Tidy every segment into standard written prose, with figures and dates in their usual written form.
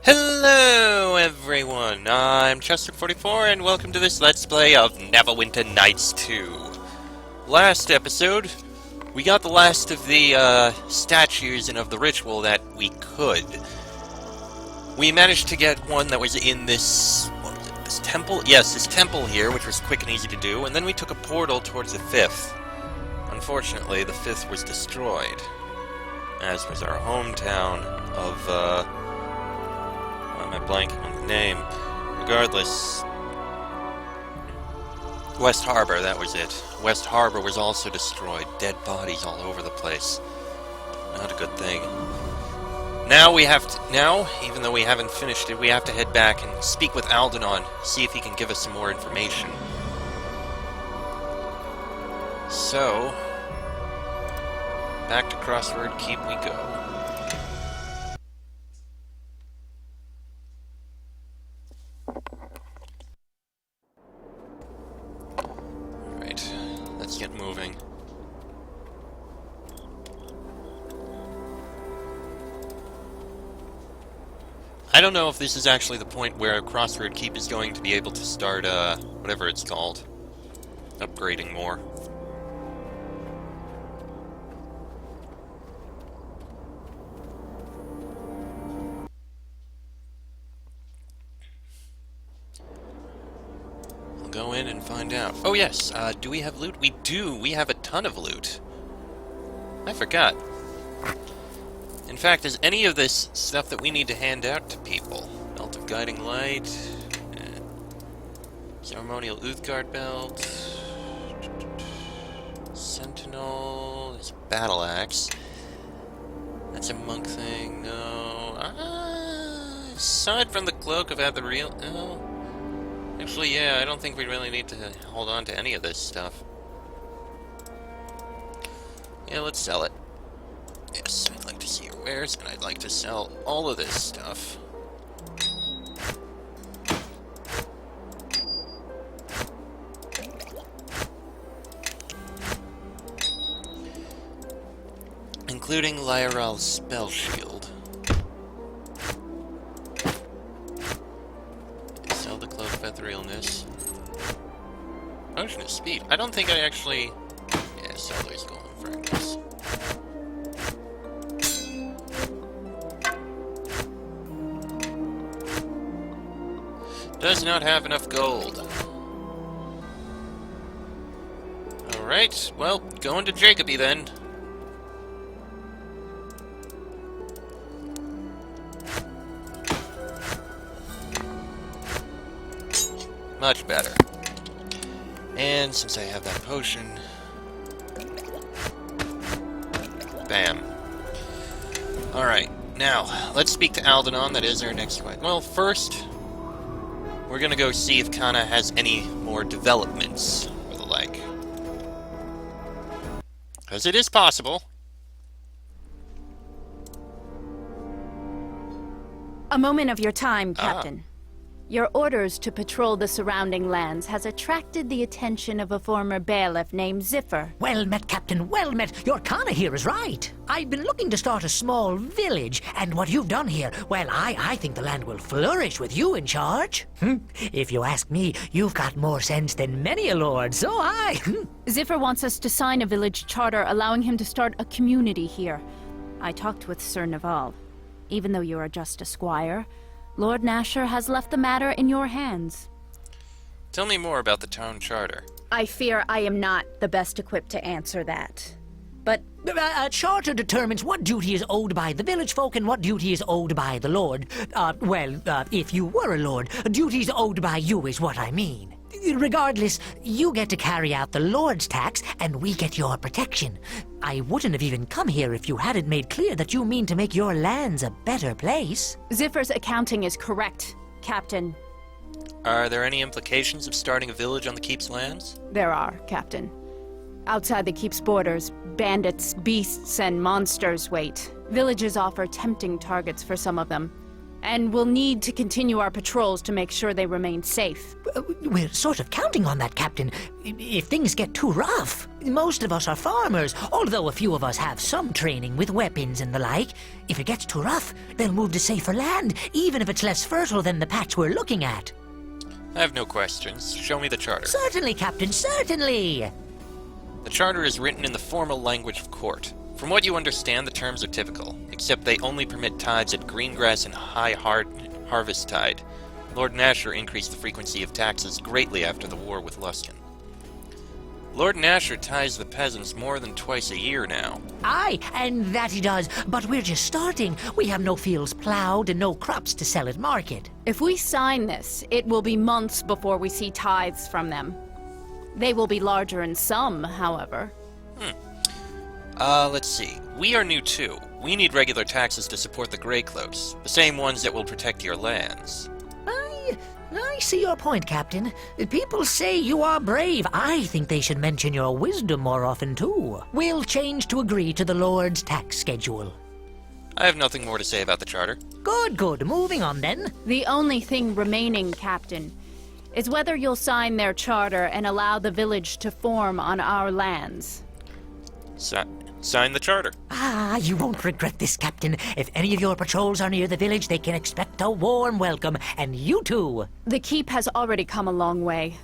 Hello everyone, I'm Chester44 and welcome to this Let's Play of Neverwinter Nights 2. Last episode, we got the last of the statues and of the ritual that we could. We managed to get one that was in this, what was it, this temple? Yes, this temple here, which was quick and easy to do, and then we took a portal towards the fifth. Unfortunately, the fifth was destroyed, as was our hometown of, why am I blanking on the name? Regardless, West Harbor, that was it. West Harbor was also destroyed. Dead bodies all over the place. Not a good thing. Now we have to, even though we haven't finished it, we have to head back and speak with Aldenon, see if he can give us some more information. So, back to Crossword Keep we go. Alright, let's get moving. I don't know if this is actually the point where Crossword Keep is going to be able to start, whatever it's called, upgrading more. I'll go in and find out. Oh yes, do we have loot? We do! We have a ton of loot. I forgot. In fact, is any of this stuff that we need to hand out to people? Belt of Guiding Light, Ceremonial Uthgard Belt, Sentinel, there's a Battle Axe. That's a monk thing, no. Aside from the Cloak of Atheriel, no. Actually, yeah, I don't think we really need to hold on to any of this stuff. Yeah, let's sell it. Yes, I'd like to see your wares, and I'd like to sell all of this stuff. Including Lyaral's spell shield. Sell the Cloak of Etherealness. Potion of Speed. I don't think I actually... Yeah, sell those golden fragments. Does not have enough gold. Alright, well, going to Jacoby then. Much better. And since I have that potion... Bam. Alright, now, let's speak to Aldenon, that is our next one. Well, first... we're gonna go see if Kana has any more developments, or the like. Because it is possible. A moment of your time, Captain. Your orders to patrol the surrounding lands has attracted the attention of a former bailiff named Ziffer. Well met, Captain, well met. Your Kana here is right. I've been looking to start a small village, and what you've done here, well, I think the land will flourish with you in charge. If you ask me, you've got more sense than many a lord, so I... Ziffer wants us to sign a village charter allowing him to start a community here. I talked with Sir Naval. Even though you are just a squire, Lord Nasher has left the matter in your hands. Tell me more about the town charter. I fear I am not the best equipped to answer that. But... A charter determines what duty is owed by the village folk and what duty is owed by the lord. If you were a lord, duties owed by you is what I mean. Regardless, you get to carry out the lord's tax, and we get your protection. I wouldn't have even come here if you hadn't made clear that you mean to make your lands a better place. Ziffer's accounting is correct, Captain. Are there any implications of starting a village on the Keep's lands? There are, Captain. Outside the Keep's borders, bandits, beasts, and monsters wait. Villages offer tempting targets for some of them. And we'll need to continue our patrols to make sure they remain safe. We're sort of counting on that, Captain. If things get too rough. Most of us are farmers, although a few of us have some training with weapons and the like. If it gets too rough, they'll move to safer land, even if it's less fertile than the patch we're looking at. I have no questions. Show me the charter. Certainly, Captain, certainly! The charter is written in the formal language of court. From what you understand, the terms are typical, except they only permit tithes at greengrass and high harvest tide. Lord Nasher increased the frequency of taxes greatly after the war with Luskan. Lord Nasher tithes the peasants more than twice a year now. Aye, and that he does, but we're just starting. We have no fields plowed and no crops to sell at market. If we sign this, it will be months before we see tithes from them. They will be larger in sum, however. Let's see. We are new too. We need regular taxes to support the Grey Cloaks, the same ones that will protect your lands. I see your point, Captain. People say you are brave. I think they should mention your wisdom more often, too. We'll change to agree to the Lord's tax schedule. I have nothing more to say about the charter. Good. Moving on, then. The only thing remaining, Captain, is whether you'll sign their charter and allow the village to form on our lands. Sign the charter. You won't regret this, Captain. If any of your patrols are near the village, they can expect a warm welcome, and you too. The keep has already come a long way.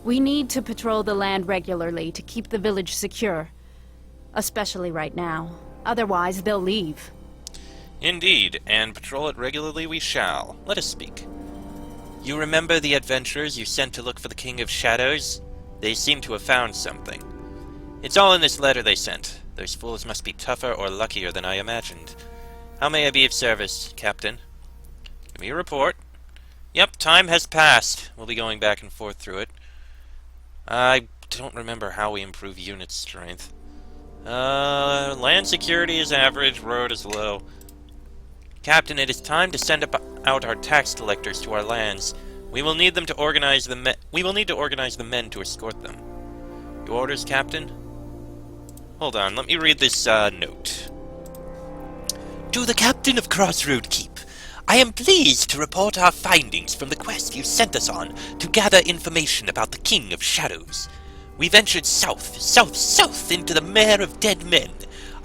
We need to patrol the land regularly to keep the village secure. Especially right now. Otherwise, they'll leave. Indeed, and patrol it regularly we shall. Let us speak. You remember the adventurers you sent to look for the King of Shadows? They seem to have found something. It's all in this letter they sent. Those fools must be tougher or luckier than I imagined. How may I be of service, Captain? Give me a report. Yep, time has passed. We'll be going back and forth through it. I don't remember how we improve unit strength. Land security is average, road is low. Captain, it is time to send out our tax collectors to our lands. We will need to organize the men to escort them. Your orders, Captain? Hold on, let me read this, note. To the Captain of Crossroad Keep, I am pleased to report our findings from the quest you sent us on to gather information about the King of Shadows. We ventured south into the Mare of Dead Men.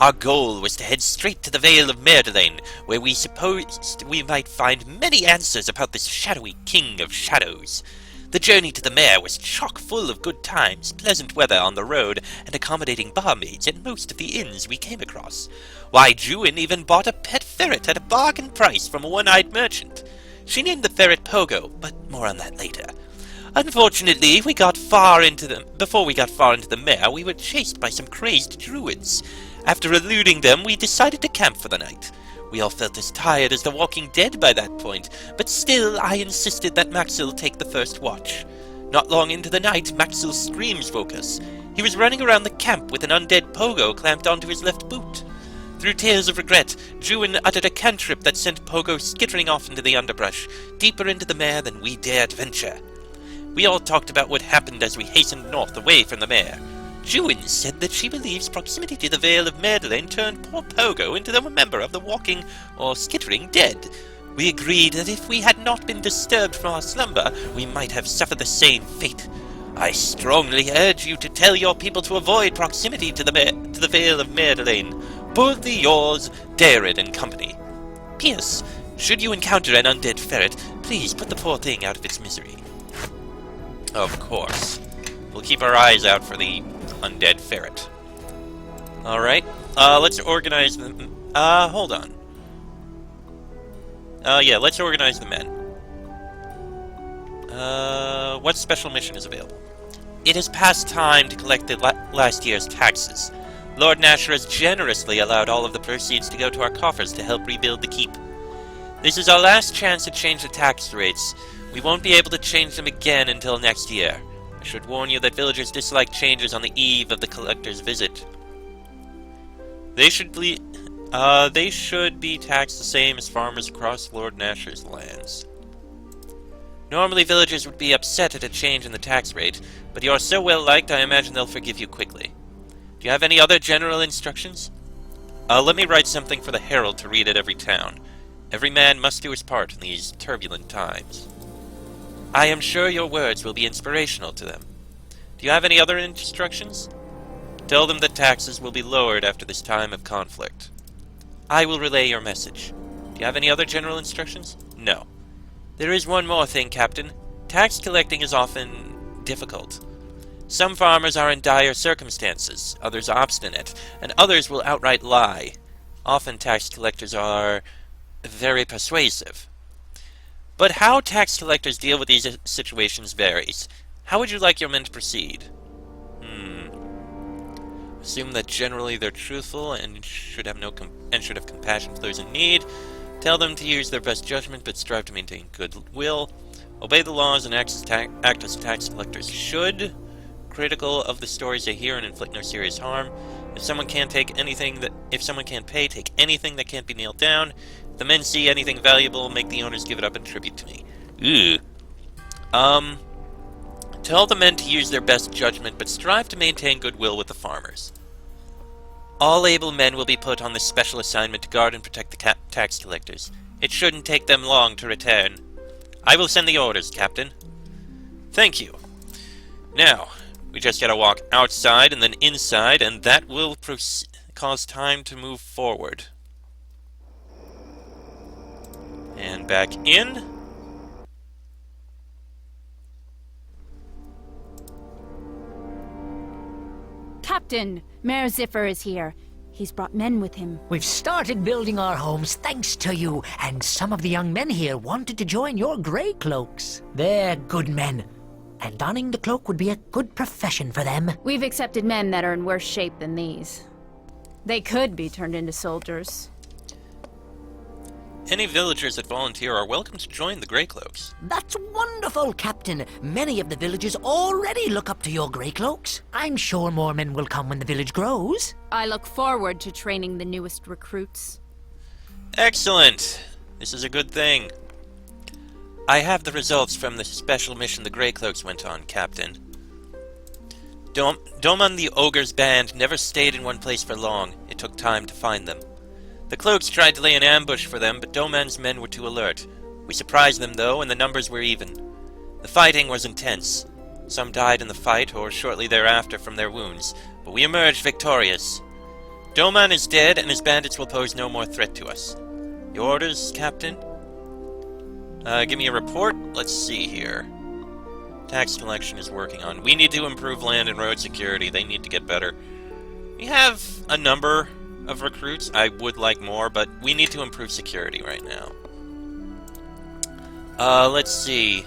Our goal was to head straight to the Vale of Merdelane, where we supposed we might find many answers about this shadowy King of Shadows. The journey to the Mare was chock full of good times, pleasant weather on the road, and accommodating barmaids at most of the inns we came across. Why, Juin even bought a pet ferret at a bargain price from a one-eyed merchant. She named the ferret Pogo, but more on that later. Unfortunately, before we got far into the Mare, we were chased by some crazed druids. After eluding them, we decided to camp for the night. We all felt as tired as the Walking Dead by that point, but still I insisted that Maxil take the first watch. Not long into the night, Maxil's screams woke us. He was running around the camp with an undead Pogo clamped onto his left boot. Through tears of regret, Juin uttered a cantrip that sent Pogo skittering off into the underbrush, deeper into the Mare than we dared venture. We all talked about what happened as we hastened north away from the Mare. Juin said that she believes proximity to the Vale of Merdelane turned poor Pogo into a member of the walking or skittering dead. We agreed that if we had not been disturbed from our slumber, we might have suffered the same fate. I strongly urge you to tell your people to avoid proximity to the Vale of Merdelane. Boldly yours, Dared and Company. P.S. Should you encounter an undead ferret, please put the poor thing out of its misery. Of course. We'll keep our eyes out for the undead ferret. Alright, let's organize them. Hold on. Yeah, let's organize the men. What special mission is available? It is past time to collect the last year's taxes. Lord Nasher has generously allowed all of the proceeds to go to our coffers to help rebuild the keep. This is our last chance to change the tax rates. We won't be able to change them again until next year. I should warn you that villagers dislike changes on the eve of the collector's visit. They should be taxed the same as farmers across Lord Nasher's lands. Normally villagers would be upset at a change in the tax rate, but you are so well liked I imagine they'll forgive you quickly. Do you have any other general instructions? Let me write something for the herald to read at every town. Every man must do his part in these turbulent times. I am sure your words will be inspirational to them. Do you have any other instructions? Tell them that taxes will be lowered after this time of conflict. I will relay your message. Do you have any other general instructions? No. There is one more thing, Captain. Tax collecting is often difficult. Some farmers are in dire circumstances, others obstinate, and others will outright lie. Often tax collectors are very persuasive. But how tax collectors deal with these situations varies. How would you like your men to proceed? Assume that generally they're truthful and should have compassion for those in need. Tell them to use their best judgment, but strive to maintain goodwill. Obey the laws and act as tax collectors should. Critical of the stories they hear and inflict no serious harm. If someone can't pay, take anything that can't be nailed down. If the men see anything valuable, make the owners give it up in tribute to me. Tell the men to use their best judgment, but strive to maintain goodwill with the farmers. All able men will be put on this special assignment to guard and protect the tax collectors. It shouldn't take them long to return. I will send the orders, Captain. Thank you. Now, we just gotta walk outside and then inside, and that will cause time to move forward. And back in. Captain, Mayor Ziffer is here. He's brought men with him. We've started building our homes thanks to you, and some of the young men here wanted to join your grey cloaks. They're good men, and donning the cloak would be a good profession for them. We've accepted men that are in worse shape than these. They could be turned into soldiers. Any villagers that volunteer are welcome to join the Grey Cloaks. That's wonderful, Captain. Many of the villagers already look up to your grey cloaks. I'm sure more men will come when the village grows. I look forward to training the newest recruits. Excellent! This is a good thing. I have the results from the special mission the Grey Cloaks went on, Captain. Dobson the Ogre's band never stayed in one place for long. It took time to find them. The Cloaks tried to lay an ambush for them, but Dobson's men were too alert. We surprised them, though, and the numbers were even. The fighting was intense. Some died in the fight, or shortly thereafter from their wounds, but we emerged victorious. Dobson is dead, and his bandits will pose no more threat to us. Your orders, Captain? Give me a report. Let's see here. Tax collection is working on. We need to improve land and road security. They need to get better. We have a number of recruits. I would like more, but we need to improve security right now. Let's see.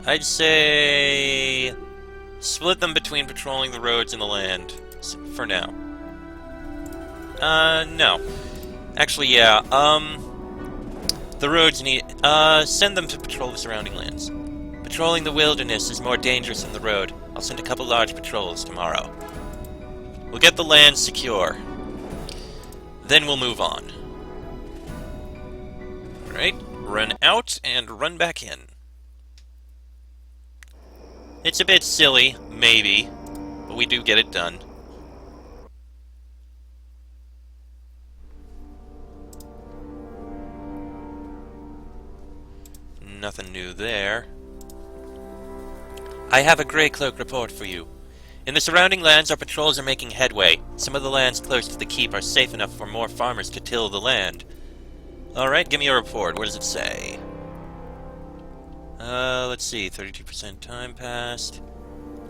I'd say split them between patrolling the roads and the land for now. No. Actually, yeah. The roads need send them to patrol the surrounding lands. Patrolling the wilderness is more dangerous than the road. I'll send a couple large patrols tomorrow. We'll get the land secure. Then we'll move on. Alright, run out and run back in. It's a bit silly, maybe, but we do get it done. Nothing new there. I have a Grey Cloak report for you. In the surrounding lands, our patrols are making headway. Some of the lands close to the keep are safe enough for more farmers to till the land. Alright, give me a report. What does it say? Let's see. 32% time passed.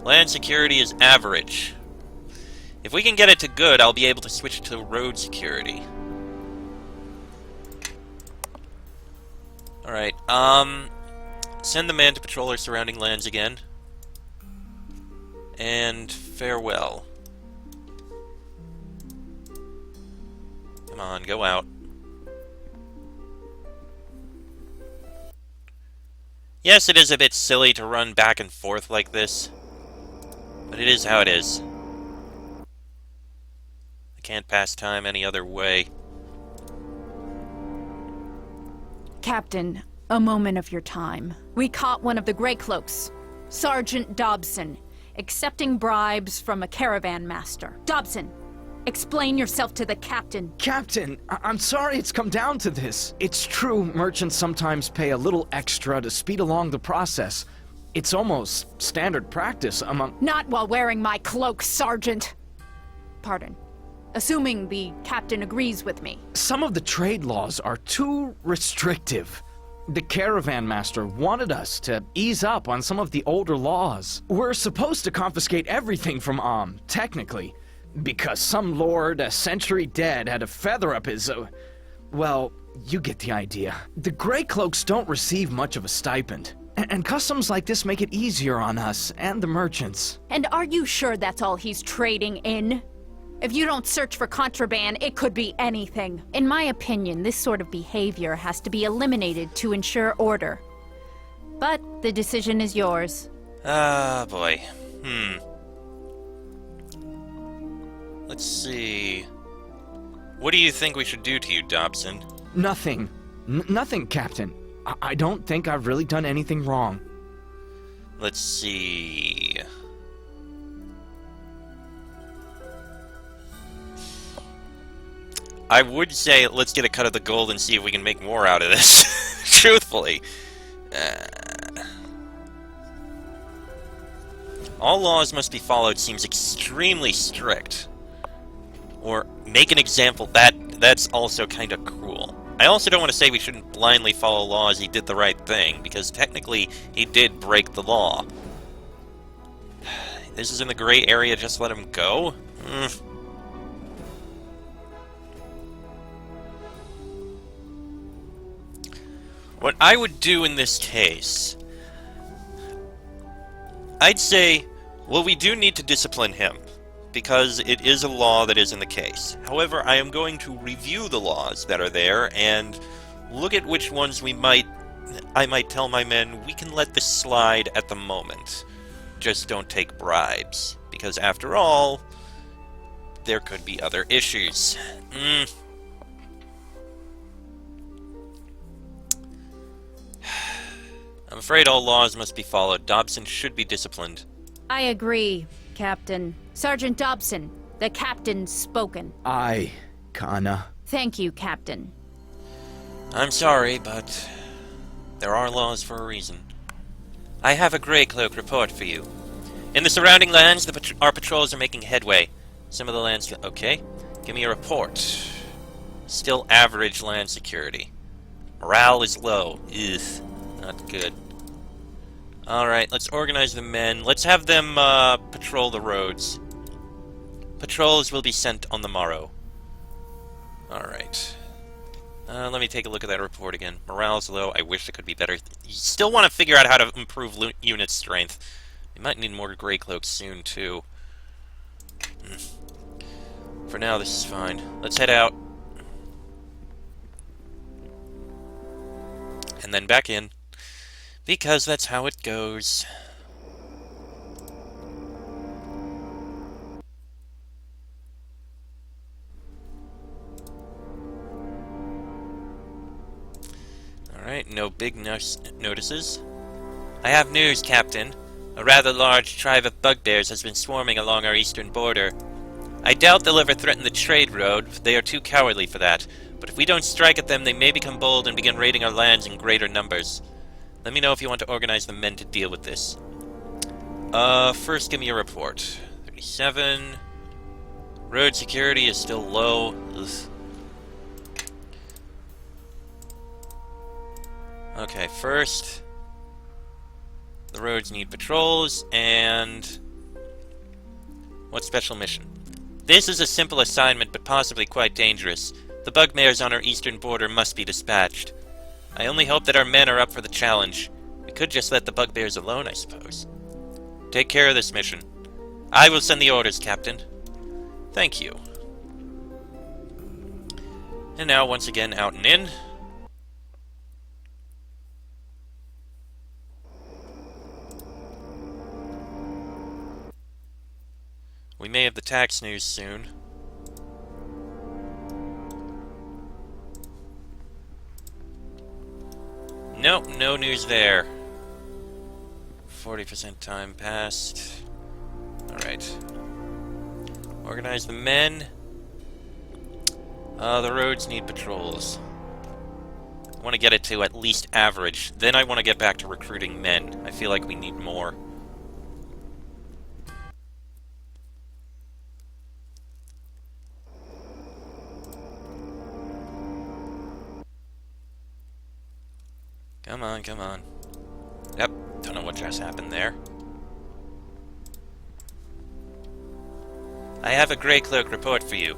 Land security is average. If we can get it to good, I'll be able to switch to road security. Alright, send the man to patrol our surrounding lands again. And farewell. Come on, go out. Yes, it is a bit silly to run back and forth like this, but it is how it is. I can't pass time any other way. Captain, a moment of your time. We caught one of the Grey Cloaks, Sergeant Dobson, accepting bribes from a caravan master. Dobson, Explain yourself to the captain. Captain, I'm sorry it's come down to this. It's true merchants sometimes pay a little extra to speed along the process. It's almost standard practice among— Not while wearing my cloak, Sergeant. Pardon. Assuming the captain agrees with me. Some of the trade laws are too restrictive. The caravan master wanted us to ease up on some of the older laws. We're supposed to confiscate everything from technically, because some lord a century dead had a feather up his— well, you get the idea. The Grey Cloaks don't receive much of a stipend, and customs like this make it easier on us and the merchants. And are you sure that's all he's trading in? If you don't search for contraband, it could be anything. In my opinion, this sort of behavior has to be eliminated to ensure order. But the decision is yours. Ah, boy. Let's see. What do you think we should do to you, Dobson? Nothing. Nothing, Captain. I don't think I've really done anything wrong. Let's see. I would say let's get a cut of the gold and see if we can make more out of this. Truthfully. All laws must be followed seems extremely strict. Or make an example, that's also kind of cruel. I also don't want to say we shouldn't blindly follow laws. He did the right thing, because technically he did break the law. This is in the gray area, just let him go? What I would do in this case, I'd say, well, we do need to discipline him, because it is a law that is in the case. However, I am going to review the laws that are there and look at which ones I might tell my men, we can let this slide at the moment. Just don't take bribes, because after all, there could be other issues. I'm afraid all laws must be followed. Dobson should be disciplined. I agree, Captain. Sergeant Dobson, the captain's spoken. Aye, Kana. Thank you, Captain. I'm sorry, but there are laws for a reason. I have a Grey Cloak report for you. In the surrounding lands, our patrols are making headway. Some of the lands... Okay, give me a report. Still average land security. Morale is low. Ugh, not good. Alright, let's organize the men. Let's have them patrol the roads. Patrols will be sent on the morrow. Alright. Let me take a look at that report again. Morale's low. I wish it could be better. You still want to figure out how to improve unit strength. We might need more Grey Cloaks soon, too. For now, this is fine. Let's head out. And then back in. Because that's how it goes. Alright, no big notices. I have news, Captain. A rather large tribe of bugbears has been swarming along our eastern border. I doubt they'll ever threaten the trade road. They are too cowardly for that. But if we don't strike at them, they may become bold and begin raiding our lands in greater numbers. Let me know if you want to organize the men to deal with this. First give me a report. 37. Road security is still low. Ugh. Okay, first, the roads need patrols, and what special mission? This is a simple assignment, but possibly quite dangerous. The bugbears on our eastern border must be dispatched. I only hope that our men are up for the challenge. We could just let the bugbears alone, I suppose. Take care of this mission. I will send the orders, Captain. Thank you. And now, once again, out and in. We may have the tax news soon. Nope, no news there. 40% time passed. Alright. Organize the men. The roads need patrols. I want to get it to at least average. Then I want to get back to recruiting men. I feel like we need more. Come on, come on. Yep, don't know what just happened there. I have a great Clerk Report for you.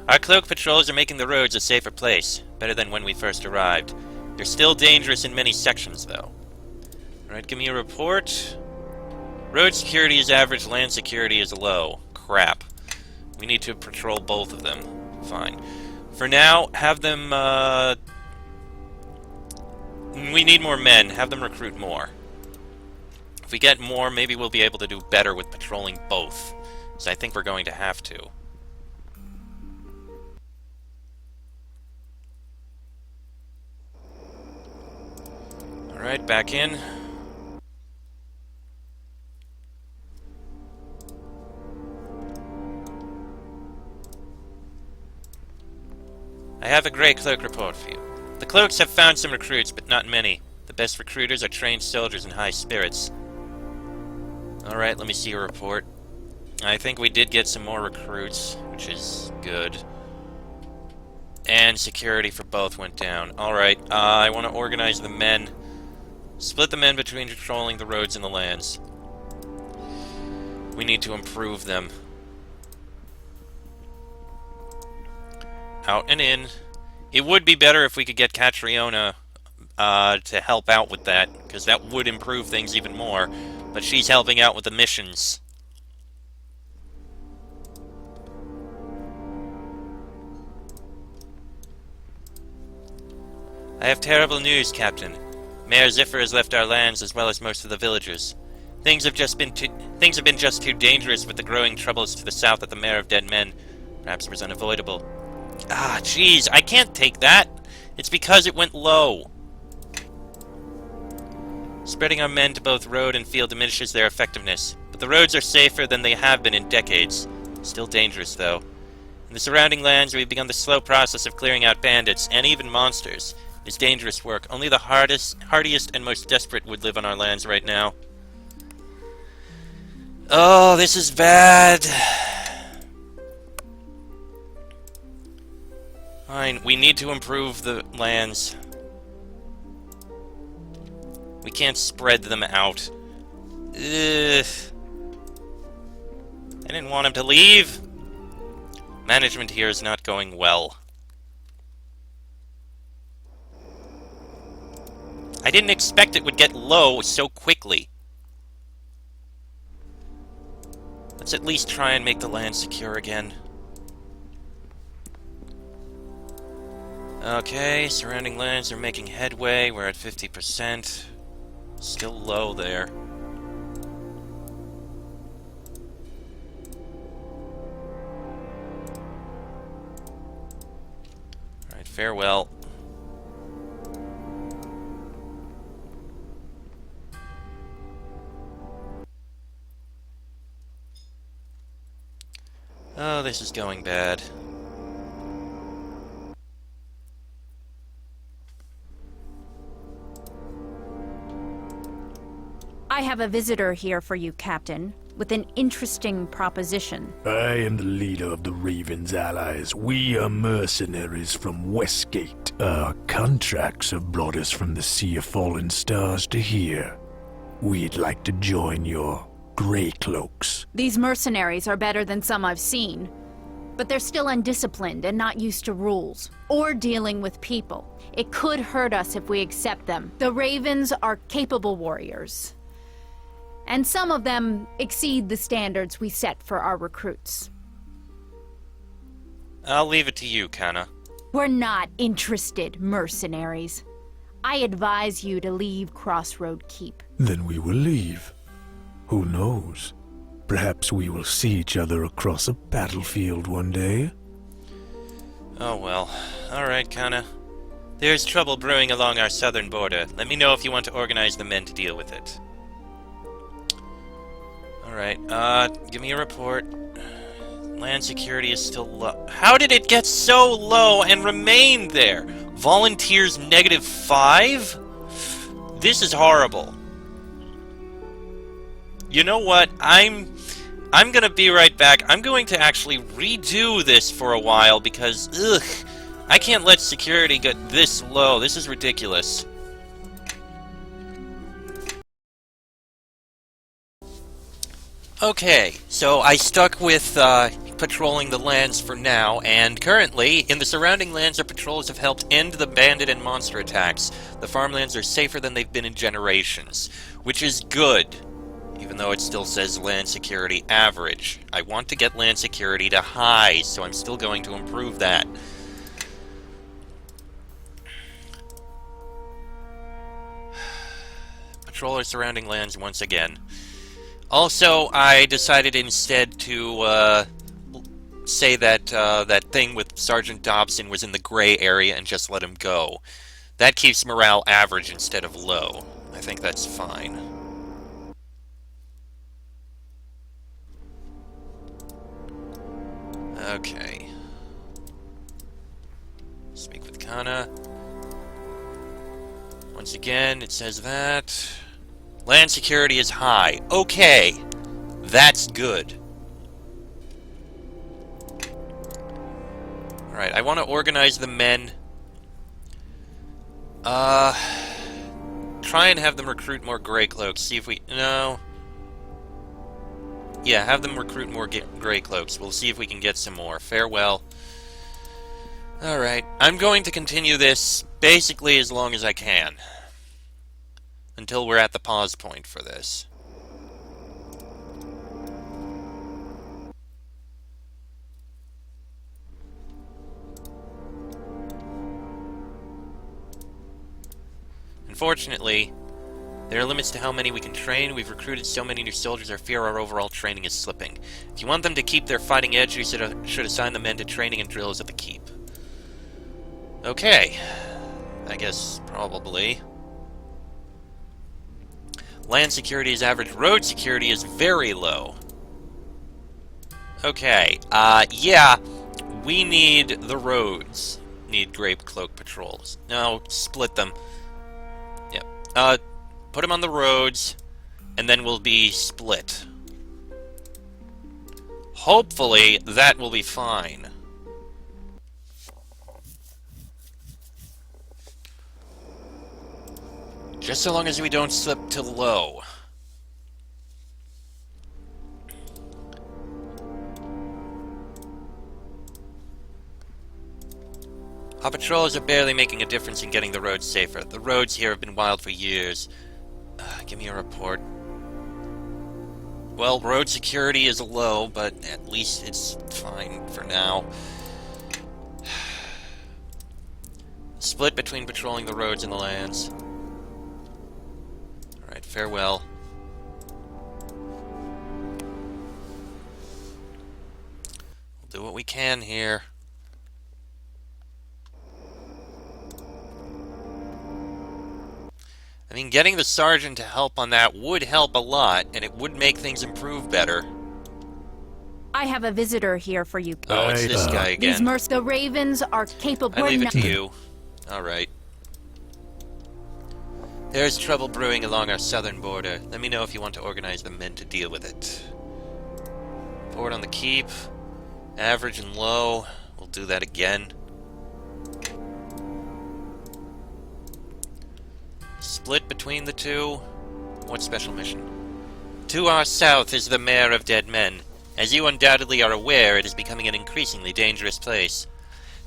Our cloak patrols are making the roads a safer place, better than when we first arrived. They're still dangerous in many sections, though. Alright, give me a report. Road security is average, land security is low. Crap. We need to patrol both of them. Fine. For now, have them, we need more men. Have them recruit more. If we get more, maybe we'll be able to do better with patrolling both. So I think we're going to have to. Alright, back in. I have a great cloak report for you. The Cloaks have found some recruits, but not many. The best recruiters are trained soldiers in high spirits. Alright, let me see your report. I think we did get some more recruits, which is good. And security for both went down. Alright, I want to organize the men. Split the men between patrolling the roads and the lands. We need to improve them. Out and in. It would be better if we could get Catriona to help out with that, because that would improve things even more. But she's helping out with the missions. I have terrible news, Captain. Mayor Ziffer has left our lands as well as most of the villagers. Things have been just too dangerous with the growing troubles to the south at the Mare of Dead Men. Perhaps it was unavoidable. Ah, jeez, I can't take that. It's because it went low. Spreading our men to both road and field diminishes their effectiveness, but the roads are safer than they have been in decades. Still dangerous, though. In the surrounding lands, we've begun the slow process of clearing out bandits, and even monsters. It's dangerous work. Only the hardiest and most desperate would live on our lands right now. Oh, this is bad. Fine, we need to improve the lands. We can't spread them out. Ugh. I didn't want him to leave. Management here is not going well. I didn't expect it would get low so quickly. Let's at least try and make the land secure again. Okay, surrounding lands are making headway. We're at 50%. Still low there. Alright, farewell. Oh, this is going bad. I have a visitor here for you, Captain, with an interesting proposition. I am the leader of the Raven's allies. We are mercenaries from Westgate. Our contracts have brought us from the Sea of Fallen Stars to here. We'd like to join your Grey Cloaks. These mercenaries are better than some I've seen, but they're still undisciplined and not used to rules, or dealing with people. It could hurt us if we accept them. The Ravens are capable warriors, and some of them exceed the standards we set for our recruits. I'll leave it to you, Kana. We're not interested, mercenaries. I advise you to leave Crossroad Keep. Then we will leave. Who knows? Perhaps we will see each other across a battlefield one day. Oh well. Alright, Kana. There's trouble brewing along our southern border. Let me know if you want to organize the men to deal with it. Alright, give me a report. Land security is still low. How did it get so low and remain there? Volunteers -5? This is horrible. You know what? I'm gonna be right back. I'm going to actually redo this for a while because, ugh, I can't let security get this low. This is ridiculous. Okay, so I stuck with patrolling the lands for now, and currently, in the surrounding lands, our patrols have helped end the bandit and monster attacks. The farmlands are safer than they've been in generations, which is good, even though it still says land security average. I want to get land security to high, so I'm still going to improve that. Patrol our surrounding lands once again. Also, I decided instead to say that that thing with Sergeant Dobson was in the gray area and just let him go. That keeps morale average instead of low. I think that's fine. Okay. Speak with Kana. Once again, it says that land security is high. Okay, that's good. Alright, I want to organize the men. Try and have them recruit more Grey Cloaks. See if we... No. Yeah, have them recruit more Grey Cloaks. We'll see if we can get some more. Farewell. Alright, I'm going to continue this basically as long as I can. Until we're at the pause point for this. Unfortunately, there are limits to how many we can train. We've recruited so many new soldiers, I fear our overall training is slipping. If you want them to keep their fighting edge, you should assign the men to training and drills at the keep. Okay. I guess, probably. Land security is average. Road security is very low. Okay, yeah. We need the roads. Need Grape Cloak patrols. No, split them. Yep. Put them on the roads, and then we'll be split. Hopefully, that will be fine. Just so long as we don't slip to low. Our patrols are barely making a difference in getting the roads safer. The roads here have been wild for years. Give me a report. Well, road security is low, but at least it's fine for now. Split between patrolling the roads and the lands. Alright, farewell. We'll do what we can here. I mean, getting the sergeant to help on that would help a lot, and it would make things improve better. I have a visitor here for you. Oh, it's this guy again. These Merska Ravens are capable... I leave it to you. Alright. There's trouble brewing along our southern border. Let me know if you want to organize the men to deal with it. Port on the keep. Average and low. We'll do that again. Split between the two. What special mission? To our south is the Mare of Dead Men. As you undoubtedly are aware, it is becoming an increasingly dangerous place.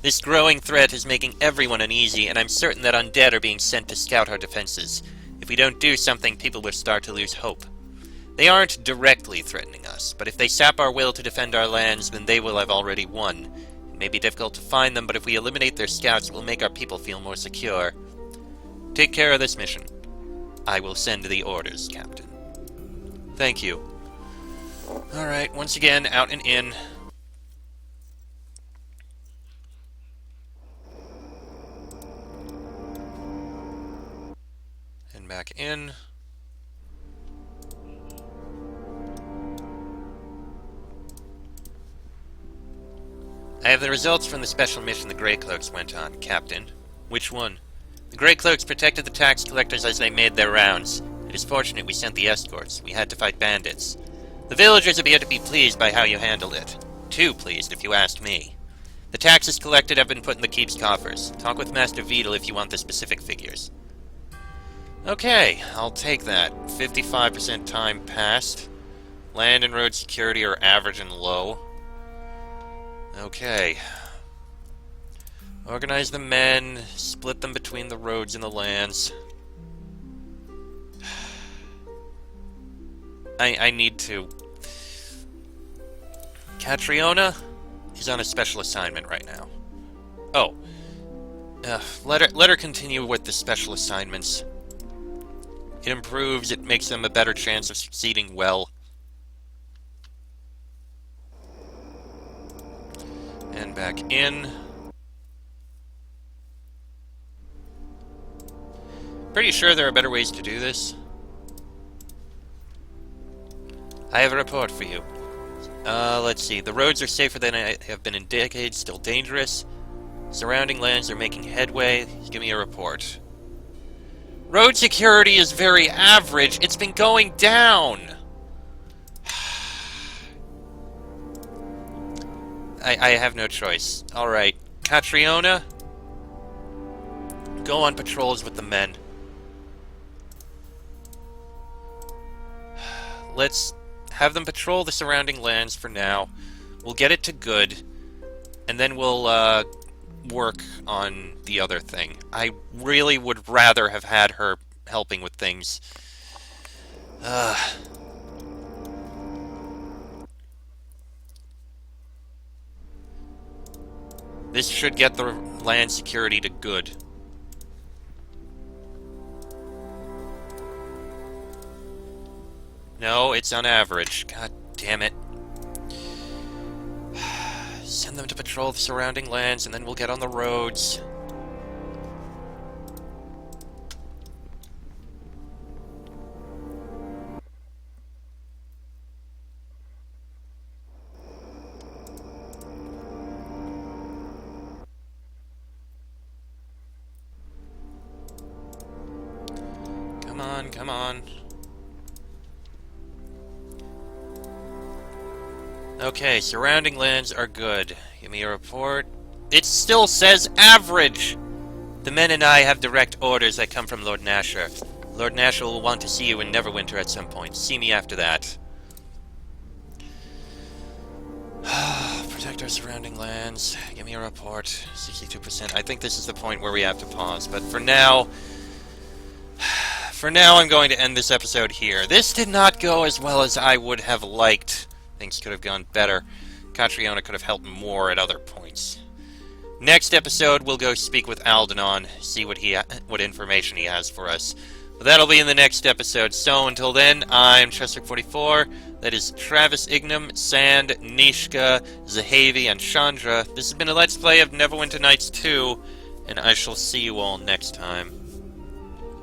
This growing threat is making everyone uneasy, and I'm certain that undead are being sent to scout our defenses. If we don't do something, people will start to lose hope. They aren't directly threatening us, but if they sap our will to defend our lands, then they will have already won. It may be difficult to find them, but if we eliminate their scouts, it will make our people feel more secure. Take care of this mission. I will send the orders, Captain. Thank you. Alright, once again, out and in. And back in. I have the results from the special mission the Grey Cloaks went on, Captain. Which one? The Grey Cloaks protected the tax collectors as they made their rounds. It is fortunate we sent the escorts. We had to fight bandits. The villagers appear to be pleased by how you handled it. Too pleased, if you ask me. The taxes collected have been put in the keep's coffers. Talk with Master Vedal if you want the specific figures. Okay, I'll take that. 55% time passed. Land and road security are average and low. Okay. Organize the men, split them between the roads and the lands. I need to... Catriona is on a special assignment right now. Oh. Let her continue with the special assignments. It improves, it makes them a better chance of succeeding well. And back in. Pretty sure there are better ways to do this. I have a report for you. Let's see. The roads are safer than I have been in decades, still dangerous. Surrounding lands are making headway. Give me a report. Road security is very average. It's been going down. I have no choice. Alright. Catriona, go on patrols with the men. Let's have them patrol the surrounding lands for now. We'll get it to good, and then we'll work on the other thing. I really would rather have had her helping with things. This should get the land security to good. No, it's on average. God damn it. Send them to patrol the surrounding lands, and then we'll get on the roads. Come on, come on. Okay, surrounding lands are good. Give me a report. It still says average! The men and I have direct orders that come from Lord Nasher. Lord Nasher will want to see you in Neverwinter at some point. See me after that. Protect our surrounding lands. Give me a report. 62%. I think this is the point where we have to pause, but for now... For now, I'm going to end this episode here. This did not go as well as I would have liked. Things could have gone better. Catriona could have helped more at other points. Next episode, we'll go speak with Aldenon, see what information he has for us. But that'll be in the next episode. So until then, I'm Chester44. That is Travis Ignam, Sand, Nishka, Zahavi, and Chandra. This has been a Let's Play of Neverwinter Nights 2, and I shall see you all next time.